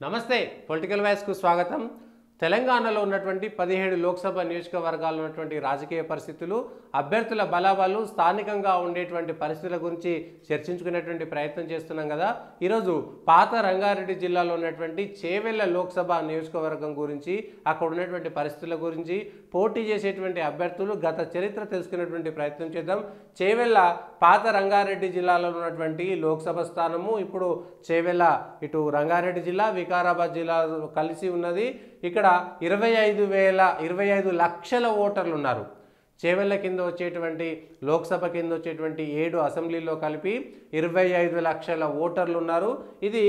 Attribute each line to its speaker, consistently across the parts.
Speaker 1: నమస్తే political voice కు స్వాగతం. తెలంగాణలో ఉన్నటువంటి 17 లోక్సభ నియోజకవర్గాల్లో ఉన్నటువంటి రాజకీయ పరిస్థితులు, అభ్యర్థుల బలాబలు, స్థానికంగా ఉండేటువంటి పరిస్థితుల గురించి చర్చించుకునేటువంటి ప్రయత్నం చేస్తున్నాం కదా. ఈరోజు పాత రంగారెడ్డి జిల్లాలో ఉన్నటువంటి చేవెళ్ల లోక్సభ నియోజకవర్గం గురించి, అక్కడ ఉన్నటువంటి పరిస్థితుల గురించి, పోటీ చేసేటువంటి అభ్యర్థులు గత చరిత్ర తెలుసుకునేటువంటి ప్రయత్నం చేద్దాం. చేవెళ్ల పాత రంగారెడ్డి జిల్లాలో ఉన్నటువంటి లోక్సభ స్థానము ఇప్పుడు చేవెళ్ల ఇటు రంగారెడ్డి జిల్లా, వికారాబాద్ జిల్లా కలిసి ఉన్నది. ఇక్కడ 25 లక్షల ఓటర్లు ఉన్నారు. చేవెళ్ల కింద వచ్చేటువంటి లోక్సభ కింద వచ్చేటువంటి 7 అసెంబ్లీలో కలిపి 25 లక్షల ఓటర్లు ఉన్నారు. ఇది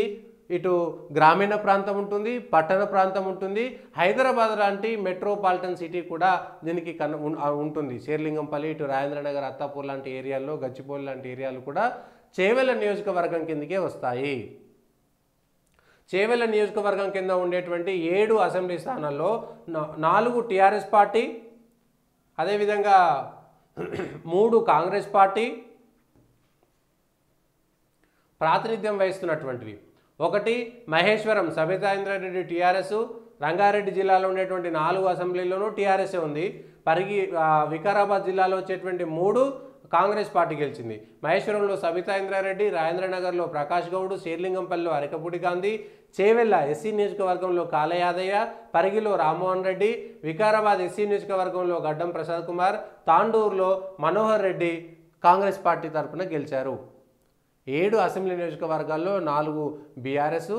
Speaker 1: ఇటు గ్రామీణ ప్రాంతం ఉంటుంది, పట్టణ ప్రాంతం ఉంటుంది. హైదరాబాద్ లాంటి మెట్రోపాలిటన్ సిటీ కూడా దీనికి ఉంటుంది. శేర్లింగంపల్లి, ఇటు రాజేంద్రనగర్, అత్తాపూర్ లాంటి ఏరియాల్లో, గచ్చిబౌలి లాంటి ఏరియాలు కూడా చేవెళ్ల నియోజకవర్గం కిందకే వస్తాయి. చేవెళ్ల నియోజకవర్గం కింద ఉండేటువంటి 7 అసెంబ్లీ స్థానాల్లో 4 టీఆర్ఎస్ పార్టీ, అదేవిధంగా 3 కాంగ్రెస్ పార్టీ ప్రాతినిధ్యం వహిస్తున్నటువంటివి. ఒకటి మహేశ్వరం సబితా ఇంద్రారెడ్డి టీఆర్ఎస్, రంగారెడ్డి జిల్లాలో ఉండేటువంటి 4 అసెంబ్లీలోనూ టీఆర్ఎస్ ఉంది. వికారాబాద్ జిల్లాలో వచ్చేటువంటి 3 కాంగ్రెస్ పార్టీ గెలిచింది. మహేశ్వరంలో సబితా ఇంద్రారెడ్డి, రాజేంద్రనగర్లో ప్రకాష్ గౌడ్, శేర్లింగంపల్లిలో అరకపూడి గాంధీ, చేవెళ్ల ఎస్సీ నియోజకవర్గంలో కాలయాదయ్య, పరిగిలో రామ్మోహన్ రెడ్డి, వికారాబాద్ ఎస్సీ నియోజకవర్గంలో గడ్డం ప్రసాద్ కుమార్, తాండూరులో మనోహర్ రెడ్డి కాంగ్రెస్ పార్టీ తరఫున గెలిచారు. 7 అసెంబ్లీ నియోజకవర్గాల్లో 4 బీఆర్ఎస్,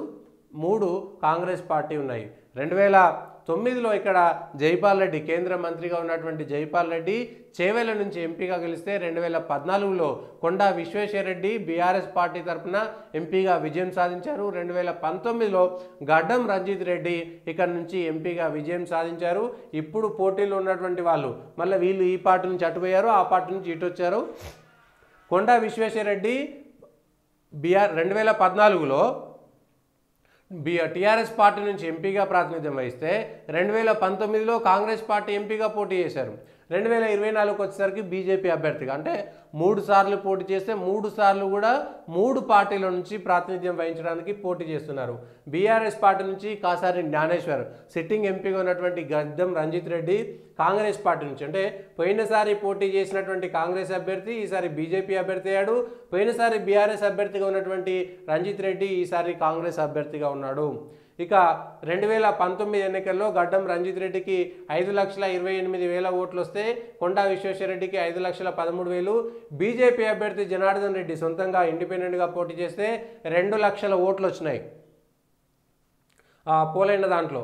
Speaker 1: 3 కాంగ్రెస్ పార్టీ ఉన్నాయి. 2009లో ఇక్కడ జైపాల్ రెడ్డి, కేంద్ర మంత్రిగా ఉన్నటువంటి జైపాల్ రెడ్డి చేవెళ్ల నుంచి ఎంపీగా గెలిస్తే 2014లో కొండా విశ్వేశ్వరరెడ్డి బీఆర్ఎస్ పార్టీ తరఫున ఎంపీగా విజయం సాధించారు. 2019లో గడ్డం రంజిత్ రెడ్డి ఇక్కడ నుంచి ఎంపీగా విజయం సాధించారు. ఇప్పుడు పోటీలో ఉన్నటువంటి వాళ్ళు మళ్ళీ వీళ్ళు ఈ పార్టీ నుంచి అటుపోయారు, ఆ పార్టీ నుంచి ఇటు వచ్చారు. కొండా విశ్వేశ్వరరెడ్డి 2014లో టీఆర్ఎస్ పార్టీ నుంచి ఎంపీగా ప్రాతినిధ్యం వహిస్తే 2019లో కాంగ్రెస్ పార్టీ ఎంపీగా పోటీ చేశారు. 2024కి వచ్చేసరికి బీజేపీ అభ్యర్థిగా, అంటే 3 సార్లు పోటీ చేస్తే 3 సార్లు కూడా 3 పార్టీల నుంచి ప్రాతినిధ్యం వహించడానికి పోటీ చేస్తున్నారు. బీఆర్ఎస్ పార్టీ నుంచి కాసారి జ్ఞానేశ్వర్, సిట్టింగ్ ఎంపీగా ఉన్నటువంటి గడ్డం రంజిత్ రెడ్డి కాంగ్రెస్ పార్టీ నుంచి, అంటే పోయినసారి పోటీ చేసినటువంటి కాంగ్రెస్ అభ్యర్థి ఈసారి బీజేపీ అభ్యర్థి అయ్యాడు. పోయినసారి బీఆర్ఎస్ అభ్యర్థిగా ఉన్నటువంటి రంజిత్ రెడ్డి ఈసారి కాంగ్రెస్ అభ్యర్థిగా ఉన్నాడు. ఇక 2019 ఎన్నికల్లో గడ్డం రంజిత్ రెడ్డికి 5,28,000 ఓట్లు వస్తే కొండా విశ్వేశ్వరరెడ్డికి 5,13,000, బీజేపీ అభ్యర్థి జనార్దన్ రెడ్డి సొంతంగా ఇండిపెండెంట్గా పోటీ చేస్తే 2 లక్షల ఓట్లు వచ్చినాయి పోలైన దాంట్లో.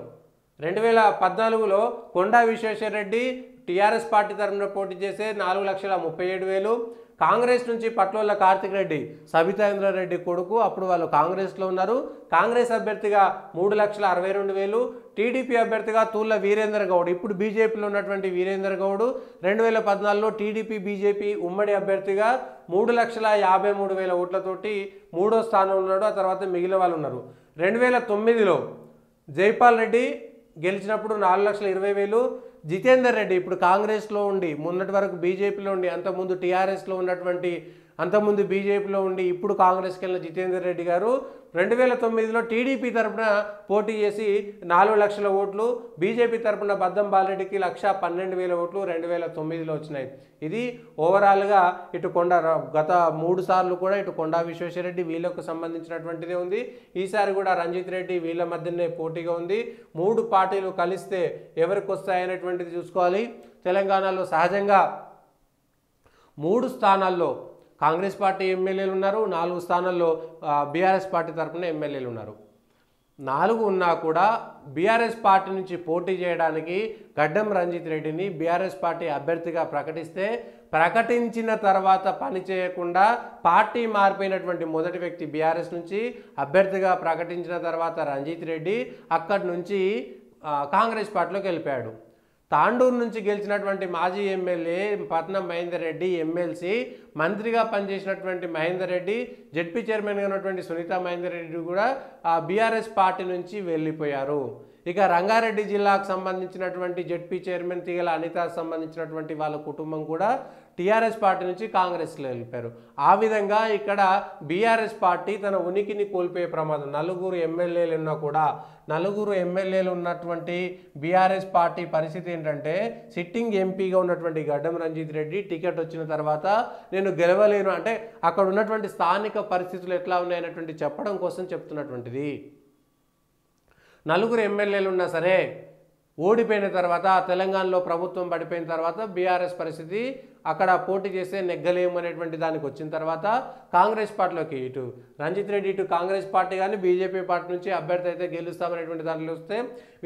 Speaker 1: 2014లో కొండా విశ్వేశ్వరరెడ్డి టీఆర్ఎస్ పార్టీ తరఫున పోటీ చేస్తే 4,37,000. కాంగ్రెస్ నుంచి పట్లోళ్ళ కార్తిక్ రెడ్డి, సబితా ఇంద్రారెడ్డి కొడుకు, అప్పుడు వాళ్ళు కాంగ్రెస్లో ఉన్నారు. కాంగ్రెస్ అభ్యర్థిగా 3,62,000. టీడీపీ అభ్యర్థిగా తూళ్ళ వీరేందర్ గౌడ్, ఇప్పుడు బీజేపీలో ఉన్నటువంటి వీరేందర్ గౌడ్ 2014లో టీడీపీ బీజేపీ ఉమ్మడి అభ్యర్థిగా 3,53,000 ఓట్లతోటి 3వ స్థానంలో ఉన్నాడు. ఆ తర్వాత మిగిలిన వాళ్ళు ఉన్నారు. 2009లో జైపాల్ రెడ్డి గెలిచినప్పుడు 4,20,000. జితేందర్ రెడ్డి ఇప్పుడు కాంగ్రెస్లో ఉండి, మొన్నటి వరకు బీజేపీలో ఉండి, అంతకుముందు టీఆర్ఎస్లో ఉన్నటువంటి, అంతకుముందు బీజేపీలో ఉండి ఇప్పుడు కాంగ్రెస్కి వెళ్ళిన జితేందర్ రెడ్డి గారు 2009లో టీడీపీ తరఫున పోటీ చేసి 4 లక్షల ఓట్లు, బీజేపీ తరఫున బద్దం బాలరెడ్డికి 1,12,000 ఓట్లు 2009లో వచ్చినాయి. ఇది ఓవరాల్గా ఇటు గత 3 సార్లు కూడా ఇటు కొండా విశ్వేశ్వరరెడ్డి వీళ్ళకు సంబంధించినటువంటిదే ఉంది. ఈసారి కూడా రంజిత్ రెడ్డి వీళ్ళ మధ్యనే పోటీగా ఉంది. 3 పార్టీలు కలిస్తే ఎవరికి వస్తాయనేటువంటిది చూసుకోవాలి. తెలంగాణలో సహజంగా 3 స్థానాల్లో కాంగ్రెస్ పార్టీ ఎమ్మెల్యేలు ఉన్నారు, 4 స్థానాల్లో బీఆర్ఎస్ పార్టీ తరఫున ఎమ్మెల్యేలు ఉన్నారు. 4 ఉన్నా కూడా బీఆర్ఎస్ పార్టీ నుంచి పోటీ చేయడానికి గడ్డం రంజిత్ రెడ్డిని బీఆర్ఎస్ పార్టీ అభ్యర్థిగా ప్రకటిస్తే, ప్రకటించిన తర్వాత పని చేయకుండా పార్టీ మారిపోయినటువంటి మొదటి వ్యక్తి బీఆర్ఎస్ నుంచి అభ్యర్థిగా ప్రకటించిన తర్వాత రంజిత్ రెడ్డి అక్కడి నుంచి కాంగ్రెస్ పార్టీలోకి వెళ్ళిపోయాడు. తాండూరు నుంచి గెలిచినటువంటి మాజీ ఎమ్మెల్యే పట్నం మహేందర్ రెడ్డి, ఎమ్మెల్సీ మంత్రిగా పనిచేసినటువంటి మహేందర్ రెడ్డి, జెడ్పీ చైర్మన్గా ఉన్నటువంటి సునీతా మహేందర్ రెడ్డి కూడా బీఆర్ఎస్ పార్టీ నుంచి వెళ్ళిపోయారు. ఇక రంగారెడ్డి జిల్లాకు సంబంధించినటువంటి జెడ్పీ చైర్మన్ తీగల అనితకు సంబంధించినటువంటి వాళ్ళ కుటుంబం కూడా టీఆర్ఎస్ పార్టీ నుంచి కాంగ్రెస్లో వెళ్ళిపోయారు. ఆ విధంగా ఇక్కడ బీఆర్ఎస్ పార్టీ తన ఉనికిని కోల్పోయే ప్రమాదం. నలుగురు ఎమ్మెల్యేలు ఉన్నా కూడా, నలుగురు ఎమ్మెల్యేలు ఉన్నటువంటి బీఆర్ఎస్ పార్టీ పరిస్థితి ఏంటంటే, సిట్టింగ్ ఎంపీగా ఉన్నటువంటి గడ్డం రంజిత్ రెడ్డి టికెట్ వచ్చిన తర్వాత నేను గెలవలేను అంటే అక్కడ ఉన్నటువంటి స్థానిక పరిస్థితులు ఎట్లా ఉన్నాయనేటువంటి చెప్పడం కోసం చెప్తున్నటువంటిది. నలుగురు ఎమ్మెల్యేలు ఉన్నా సరే ఓడిపోయిన తర్వాత, తెలంగాణలో ప్రభుత్వం పడిపోయిన తర్వాత బీఆర్ఎస్ పరిస్థితి అక్కడ పోటీ చేస్తే నెగ్గలేము అనేటువంటి దానికి వచ్చిన తర్వాత కాంగ్రెస్ పార్టీలోకి ఇటు రంజిత్ రెడ్డి ఇటు కాంగ్రెస్ పార్టీ కానీ బీజేపీ పార్టీ నుంచి అభ్యర్థి అయితే గెలుస్తామనేటువంటి దాంట్లో వస్తే,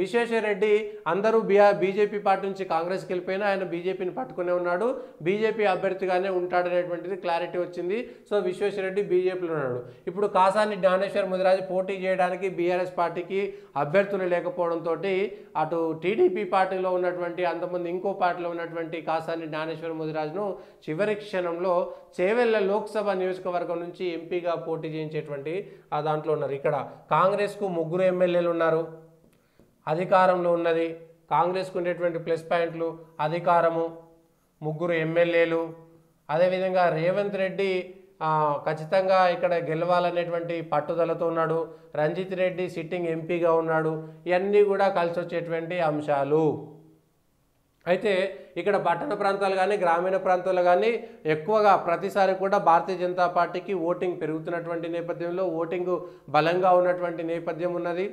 Speaker 1: విశ్వేశ్వరరెడ్డి అందరూ బీజేపీ పార్టీ నుంచి కాంగ్రెస్కి వెళ్ళిపోయినా ఆయన బీజేపీని పట్టుకునే ఉన్నాడు, బీజేపీ అభ్యర్థిగానే ఉంటాడనేటువంటిది క్లారిటీ వచ్చింది. సో విశ్వేశ్వరరెడ్డి బీజేపీలో ఉన్నాడు. ఇప్పుడు కాసాని జ్ఞానేశ్వర్ ముదిరాజు పోటీ చేయడానికి బీఆర్ఎస్ పార్టీకి అభ్యర్థులు లేకపోవడంతో అటు టీడీపీ పార్టీలో ఉన్నటువంటి అంతమంది ఇంకో పార్టీలో ఉన్నటువంటి కాసాని జ్ఞానేశ్వర్ ముదిరాజును చివరి క్షణంలో చేవెళ్ల లోక్సభ నియోజకవర్గం నుంచి ఎంపీగా పోటీ చేయించేటువంటి ఆ దాంట్లో ఉన్నారు. ఇక్కడ కాంగ్రెస్కు 3 ఎమ్మెల్యేలు ఉన్నారు, అధికారంలో ఉన్నది. కాంగ్రెస్కు ఉండేటువంటి ప్లస్ పాయింట్లు అధికారము, 3 ఎమ్మెల్యేలు, అదేవిధంగా రేవంత్ రెడ్డి ఖచ్చితంగా ఇక్కడ గెలవాలనేటువంటి పట్టుదలతో ఉన్నాడు. రంజిత్ రెడ్డి సిట్టింగ్ ఎంపీగా ఉన్నాడు. ఇవన్నీ కూడా కలిసి వచ్చేటువంటి అంశాలు. అయితే ఇక్కడ పట్టణ ప్రాంతాలు కానీ గ్రామీణ ప్రాంతాలు కానీ ఎక్కువగా ప్రతిసారి కూడా భారతీయ జనతా పార్టీకి ఓటింగ్ పెరుగుతున్నటువంటి నేపథ్యంలో, ఓటింగ్ బలంగా ఉన్నటువంటి నేపథ్యం ఉన్నది.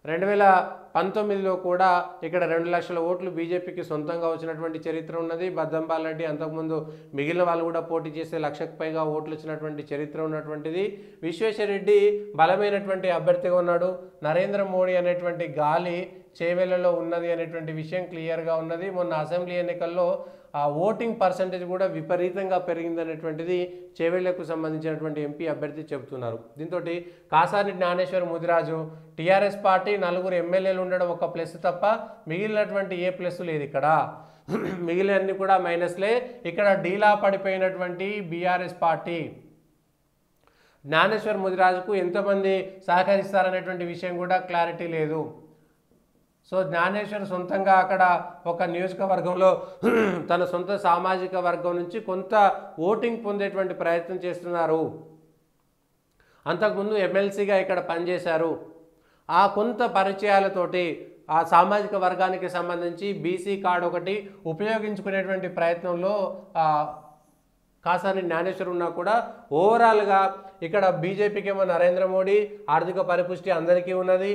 Speaker 1: 2019లో కూడా ఇక్కడ 2 లక్షల ఓట్లు బీజేపీకి సొంతంగా వచ్చినటువంటి చరిత్ర ఉన్నది. బద్దంపాల్ రెడ్డి అంతకుముందు మిగిలిన వాళ్ళు కూడా పోటీ చేస్తే 1,00,000కు పైగా ఓట్లు వచ్చినటువంటి చరిత్ర ఉన్నటువంటిది. విశ్వేశ్వరరెడ్డి బలమైనటువంటి అభ్యర్థిగా ఉన్నాడు. నరేంద్ర మోడీ అనేటువంటి గాలి చేవెళ్లలో ఉన్నది అనేటువంటి విషయం క్లియర్గా ఉన్నది. మొన్న అసెంబ్లీ ఎన్నికల్లో ఆ ఓటింగ్ పర్సంటేజ్ కూడా విపరీతంగా పెరిగిందనేటువంటిది చేవెళ్లకు సంబంధించినటువంటి ఎంపీ అభ్యర్థి చెబుతున్నారు. దీంతో కాసాని జ్ఞానేశ్వర్ ముదిరాజు టీఆర్ఎస్ పార్టీ 4 ఎమ్మెల్యేలు ఉండడం ఒక ప్లస్ తప్ప మిగిలినటువంటి ఏ ప్లస్ లేదు. ఇక్కడ మిగిలినన్ని కూడా మైనస్లే. ఇక్కడ డీలా పడిపోయినటువంటి బీఆర్ఎస్ పార్టీ జ్ఞానేశ్వర్ ముదిరాజుకు ఎంతమంది సహకరిస్తారనేటువంటి విషయం కూడా క్లారిటీ లేదు. సో జ్ఞానేశ్వర్ సొంతంగా అక్కడ ఒక నియోజకవర్గంలో తన సొంత సామాజిక వర్గం నుంచి కొంత ఓటింగ్ పొందేటువంటి ప్రయత్నం చేస్తున్నారు. అంతకుముందు ఎమ్మెల్సీగా ఇక్కడ పనిచేశారు. ఆ కొంత పరిచయాలతోటి ఆ సామాజిక వర్గానికి సంబంధించి బీసీ కార్డు ఒకటి ఉపయోగించుకునేటువంటి ప్రయత్నంలో కాసాని జ్ఞానేశ్వర్ ఉన్నా కూడా ఓవరాల్గా ఇక్కడ బీజేపీకి ఏమో నరేంద్ర మోడీ ఆర్థిక పరిపుష్టి అందరికీ ఉన్నది.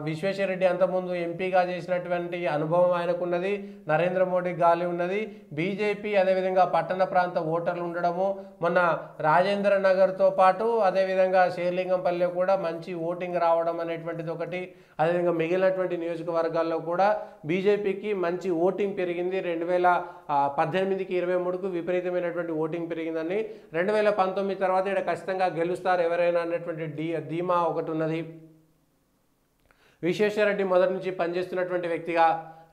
Speaker 1: విశ్వేశ్వరరెడ్డి అంతకుముందు ఎంపీగా చేసినటువంటి అనుభవం ఆయనకున్నది. నరేంద్ర మోడీ గాలి ఉన్నది. బీజేపీ అదేవిధంగా పట్టణ ప్రాంత ఓటర్లు ఉండడము, మొన్న రాజేంద్ర నగర్తో పాటు అదేవిధంగా శేర్లింగంపల్లి కూడా మంచి ఓటింగ్ రావడం అనేటువంటిది ఒకటి. అదేవిధంగా మిగిలినటువంటి నియోజకవర్గాల్లో కూడా బీజేపీకి మంచి ఓటింగ్ పెరిగింది. 2018కి 23కు విపరీతమైనటువంటి ఓటింగ్ పెరిగిందని, 2019 తర్వాత ఇక్కడ ఖచ్చితంగా గెలుస్తారు ఎవరైనా అన్నటువంటి ధీమా ఒకటి ఉన్నది. విశ్వేశ్వరరెడ్డి మొదటి నుంచి పనిచేస్తున్నటువంటి వ్యక్తిగా,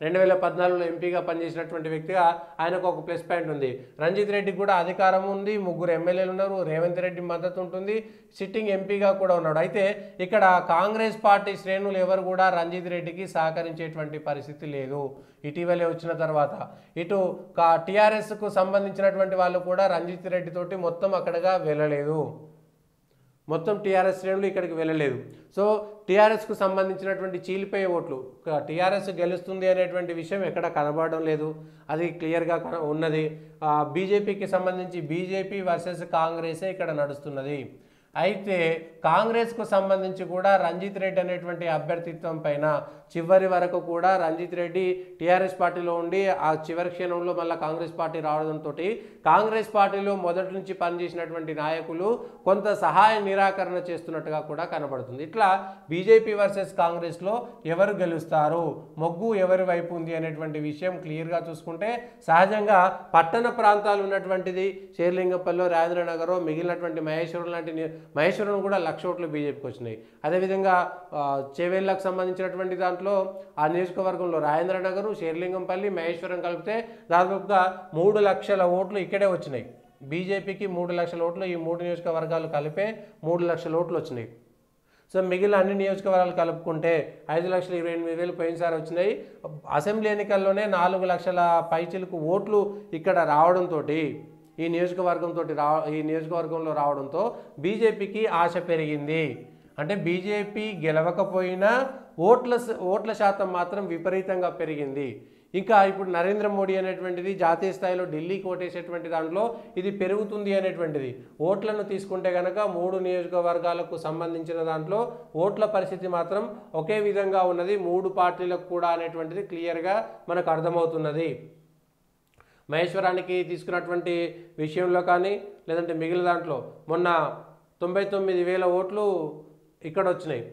Speaker 1: 2014లో ఎంపీగా పనిచేసినటువంటి వ్యక్తిగా ఆయనకు ఒక ప్లస్ పాయింట్ ఉంది. రంజిత్ రెడ్డికి కూడా అధికారం ఉంది, 3 ఎమ్మెల్యేలు ఉన్నారు, రేవంత్ రెడ్డి మద్దతు ఉంటుంది, సిట్టింగ్ ఎంపీగా కూడా ఉన్నాడు. అయితే ఇక్కడ కాంగ్రెస్ పార్టీ శ్రేణులు ఎవరు కూడా రంజిత్ రెడ్డికి సహకరించేటువంటి పరిస్థితి లేదు. ఇటీవలే వచ్చిన తర్వాత ఇటు టీఆర్ఎస్కు సంబంధించినటువంటి వాళ్ళు కూడా రంజిత్ రెడ్డి తోటి మొత్తం అక్కడగా వెళ్ళలేదు. మొత్తం టీఆర్ఎస్ శ్రేణులు ఇక్కడికి వెళ్ళలేదు. సో టీఆర్ఎస్కు సంబంధించినటువంటి చీలిపోయే ఓట్లు, టీఆర్ఎస్ గెలుస్తుంది అనేటువంటి విషయం ఎక్కడ కనబడడం లేదు. అది క్లియర్గా ఉన్నది. బీజేపీకి సంబంధించి బీజేపీ వర్సెస్ కాంగ్రెసే ఇక్కడ నడుస్తున్నది. అయితే కాంగ్రెస్కు సంబంధించి కూడా రంజిత్ రెడ్డి అనేటువంటి అభ్యర్థిత్వం పైన చివరి వరకు కూడా రంజిత్ రెడ్డి టీఆర్ఎస్ పార్టీలో ఉండి ఆ చివరి క్షణంలో మళ్ళీ కాంగ్రెస్ పార్టీ రావడంతో కాంగ్రెస్ పార్టీలో మొదటి నుంచి పనిచేసినటువంటి నాయకులు కొంత సహాయ నిరాకరణ చేస్తున్నట్టుగా కూడా కనబడుతుంది. ఇట్లా బీజేపీ వర్సెస్ కాంగ్రెస్లో ఎవరు గెలుస్తారు, మొగ్గు ఎవరి వైపు ఉంది అనేటువంటి విషయం క్లియర్గా చూసుకుంటే సహజంగా పట్టణ ప్రాంతాలు ఉన్నటువంటిది శేర్లింగంపల్లిలో, రాజేంద్ర నగర్, మిగిలినటువంటి మహేశ్వరం లాంటి మహేశ్వరం కూడా 1,00,000 ఓట్లు బీజేపీకి వచ్చినాయి. అదేవిధంగా చేవేళ్లకు సంబంధించినటువంటి దాంట్లో ఆ నియోజకవర్గంలో రాజేంద్ర నగర్, శేర్లింగంపల్లి, మహేశ్వరం కలిపితే దాదాపుగా 3 లక్షల ఓట్లు ఇక్కడే వచ్చినాయి. బీజేపీకి 3 లక్షల ఓట్లు, ఈ 3 నియోజకవర్గాలు కలిపే 3 లక్షల ఓట్లు వచ్చినాయి. సో మిగిలిన అన్ని నియోజకవర్గాలు కలుపుకుంటే 5,28,000 పోయినసారి వచ్చినాయి. అసెంబ్లీ ఎన్నికల్లోనే 4 లక్షల పైచిలకు ఓట్లు ఇక్కడ రావడంతో ఈ నియోజకవర్గంలో రావడంతో బీజేపీకి ఆశ పెరిగింది. అంటే బీజేపీ గెలవకపోయినా ఓట్ల శాతం మాత్రం విపరీతంగా పెరిగింది. ఇంకా ఇప్పుడు నరేంద్ర మోడీ అనేటువంటిది జాతీయ స్థాయిలో ఢిల్లీకి ఓటేసేటువంటి దాంట్లో ఇది పెరుగుతుంది అనేటువంటిది. ఓట్లను తీసుకుంటే కనుక 3 నియోజకవర్గాలకు సంబంధించిన దాంట్లో ఓట్ల పరిస్థితి మాత్రం ఒకే విధంగా ఉన్నది 3 పార్టీలకు కూడా అనేటువంటిది క్లియర్గా మనకు అర్థమవుతున్నది. మహేశ్వరానికి తీసుకున్నటువంటి విషయంలో కానీ లేదంటే మిగిలిన దాంట్లో మొన్న 99,000 ఓట్లు ఇక్కడ వచ్చినాయి.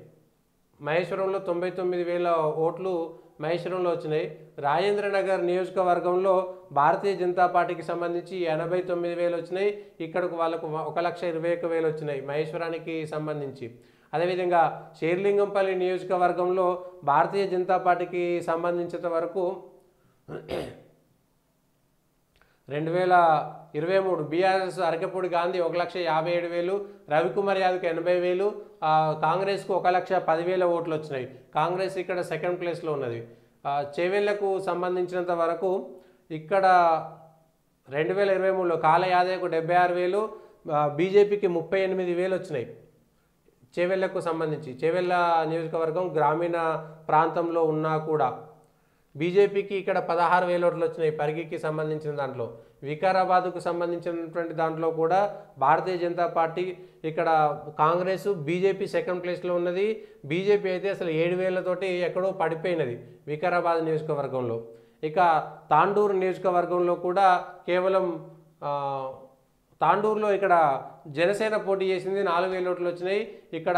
Speaker 1: మహేశ్వరంలో 99,000 ఓట్లు మహేశ్వరంలో వచ్చినాయి. రాజేంద్రనగర్ నియోజకవర్గంలో భారతీయ జనతా పార్టీకి సంబంధించి 89,000 వచ్చినాయి. ఇక్కడకు వాళ్ళకు 1,21,000 వచ్చినాయి మహేశ్వరానికి సంబంధించి. అదేవిధంగా షేర్లింగంపల్లి నియోజకవర్గంలో భారతీయ జనతా పార్టీకి సంబంధించినంత వరకు 2023 బీఆర్ఎస్ అరకపూడి గాంధీ 1,57,000, రవికుమార్ యాదవ్కి 80,000, కాంగ్రెస్కు 1,10,000 ఓట్లు వచ్చినాయి. కాంగ్రెస్ ఇక్కడ సెకండ్ ప్లేస్లో ఉన్నది. చేవెళ్లకు సంబంధించినంత వరకు ఇక్కడ 2023లో కాల యాదవ్కు 76,000, బీజేపీకి 38,000 వచ్చినాయి. చేవెళ్లకు సంబంధించి చేవెళ్ల నియోజకవర్గం గ్రామీణ ప్రాంతంలో ఉన్నా కూడా బీజేపీకి ఇక్కడ 16,000 ఓట్లు వచ్చినాయి పరిగికి సంబంధించిన దాంట్లో. వికారాబాద్కు సంబంధించినటువంటి దాంట్లో కూడా భారతీయ జనతా పార్టీ ఇక్కడ కాంగ్రెస్ బీజేపీ సెకండ్ ప్లేస్లో ఉన్నది. బీజేపీ అయితే అసలు 7,000 తోటి ఎక్కడో పడిపోయినది వికారాబాద్ నియోజకవర్గంలో. ఇక తాండూరు నియోజకవర్గంలో కూడా కేవలం తాండూరులో ఇక్కడ జనసేన పోటీ చేసింది 4,000 ఓట్లు వచ్చినాయి. ఇక్కడ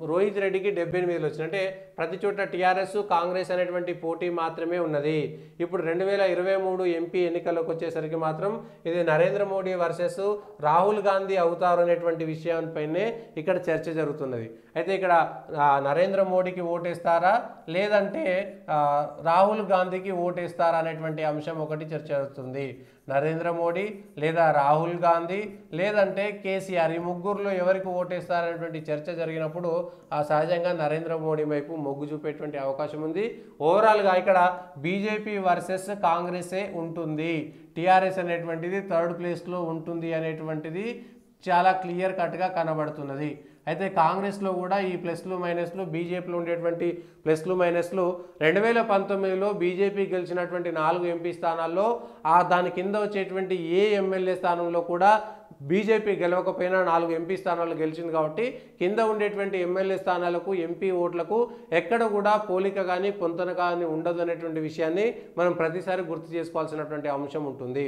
Speaker 1: రోహిత్ రెడ్డికి 78,000 వచ్చినాయి. అంటే ప్రతి చోట టీఆర్ఎస్ కాంగ్రెస్ అనేటువంటి పోటీ మాత్రమే ఉన్నది. ఇప్పుడు 2023 ఎంపీ ఎన్నికల్లోకి వచ్చేసరికి మాత్రం ఇది నరేంద్ర మోడీ వర్సెస్ రాహుల్ గాంధీ అవుతారు అనేటువంటి విషయంపైనే ఇక్కడ చర్చ జరుగుతున్నది. అయితే ఇక్కడ నరేంద్ర మోడీకి ఓటేస్తారా లేదంటే రాహుల్ గాంధీకి ఓటేస్తారా అనేటువంటి అంశం ఒకటి చర్చ జరుగుతుంది. నరేంద్ర మోడీ లేదా రాహుల్ గాంధీ లేదంటే కేసీఆర్ ఈ ముగ్గురులో ఎవరికి ఓటేస్తారనేటువంటి చర్చ జరిగినప్పుడు సహజంగా నరేంద్ర మోడీ వైపు మొగ్గు చూపేటువంటి అవకాశం ఉంది. ఓవరాల్గా ఇక్కడ బీజేపీ వర్సెస్ కాంగ్రెసే ఉంటుంది. టీఆర్ఎస్ అనేటువంటిది థర్డ్ ప్లేస్లో ఉంటుంది అనేటువంటిది చాలా క్లియర్ కట్గా కనబడుతున్నది. అయితే కాంగ్రెస్లో కూడా ఈ ప్లస్లు మైనస్లు బీజేపీలో ఉండేటువంటి ప్లస్లు మైనస్లు 2019లో బీజేపీ గెలిచినటువంటి 4 ఎంపీ స్థానాల్లో దాని కింద వచ్చేటువంటి ఏ ఎమ్మెల్యే స్థానంలో కూడా బీజేపీ గెలవకపోయినా 4 ఎంపీ స్థానాలు గెలిచింది కాబట్టి కింద ఉండేటువంటి ఎమ్మెల్యే స్థానాలకు ఎంపీ ఓట్లకు ఎక్కడ కూడా పోలిక కానీ పొంతన కానీ ఉండదు అనేటువంటి విషయాన్ని మనం ప్రతిసారి గుర్తు చేసుకోవాల్సినటువంటి అంశం ఉంటుంది.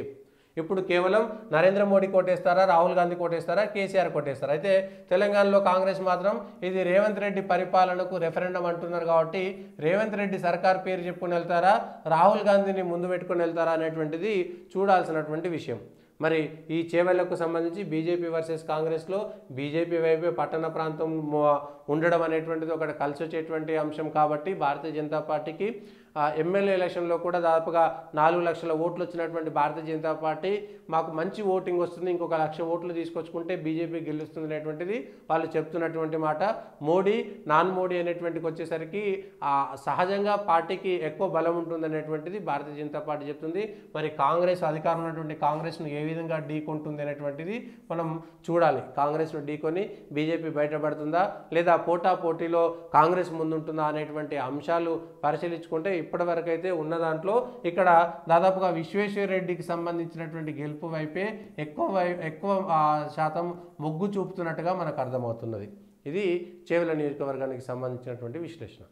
Speaker 1: ఇప్పుడు కేవలం నరేంద్ర మోడీ కోటేస్తారా, రాహుల్ గాంధీ కోటేస్తారా, కేసీఆర్ కోటేస్తారా? అయితే తెలంగాణలో కాంగ్రెస్ మాత్రం ఇది రేవంత్ రెడ్డి పరిపాలనకు రెఫరెండం అంటున్నారు కాబట్టి రేవంత్ రెడ్డి సర్కార్ పేరు చెప్పుకొని వెళ్తారా, రాహుల్ గాంధీని ముందు పెట్టుకొని వెళ్తారా అనేటువంటిది చూడాల్సినటువంటి విషయం. మరి ఈ చేవెళ్లకు సంబంధించి బీజేపీ వర్సెస్ కాంగ్రెస్లో బీజేపీ వైపే పట్టణ ప్రాంతం ఉండడం అనేటువంటిది ఒకటి కలిసి వచ్చేటువంటి అంశం కాబట్టి భారతీయ జనతా పార్టీకి ఎమ్మెల్యే ఎలక్షన్లో కూడా దాదాపుగా 4 లక్షల ఓట్లు వచ్చినటువంటి భారతీయ జనతా పార్టీ మాకు మంచి ఓటింగ్ వస్తుంది, ఇంకొక 1,00,000 ఓట్లు తీసుకొచ్చుకుంటే బీజేపీ గెలుస్తుంది అనేటువంటిది వాళ్ళు చెప్తున్నటువంటి మాట. మోడీ నాన్ మోడీ అనేటువంటికి వచ్చేసరికి సహజంగా పార్టీకి ఎక్కువ బలం ఉంటుంది అనేటువంటిది భారతీయ జనతా పార్టీ చెప్తుంది. మరి కాంగ్రెస్ అధికారం ఉన్నటువంటి కాంగ్రెస్ను ఏ విధంగా ఢీకొంటుంది అనేటువంటిది మనం చూడాలి. కాంగ్రెస్ను ఢీకొని బీజేపీ బయటపడుతుందా లేదా పోటాపోటీలో కాంగ్రెస్ ముందుంటుందా అనేటువంటి అంశాలు పరిశీలించుకుంటే ఇప్పటివరకు అయితే ఉన్న దాంట్లో ఇక్కడ దాదాపుగా విశ్వేశ్వర్ రెడ్డికి సంబంధించినటువంటి గెలుపు వైపే ఎక్కువ శాతం మొగ్గు చూపుతున్నట్టుగా మనకు అర్థమవుతున్నది. ఇది చేవెళ్ల నియోజకవర్గానికి సంబంధించినటువంటి విశ్లేషణ.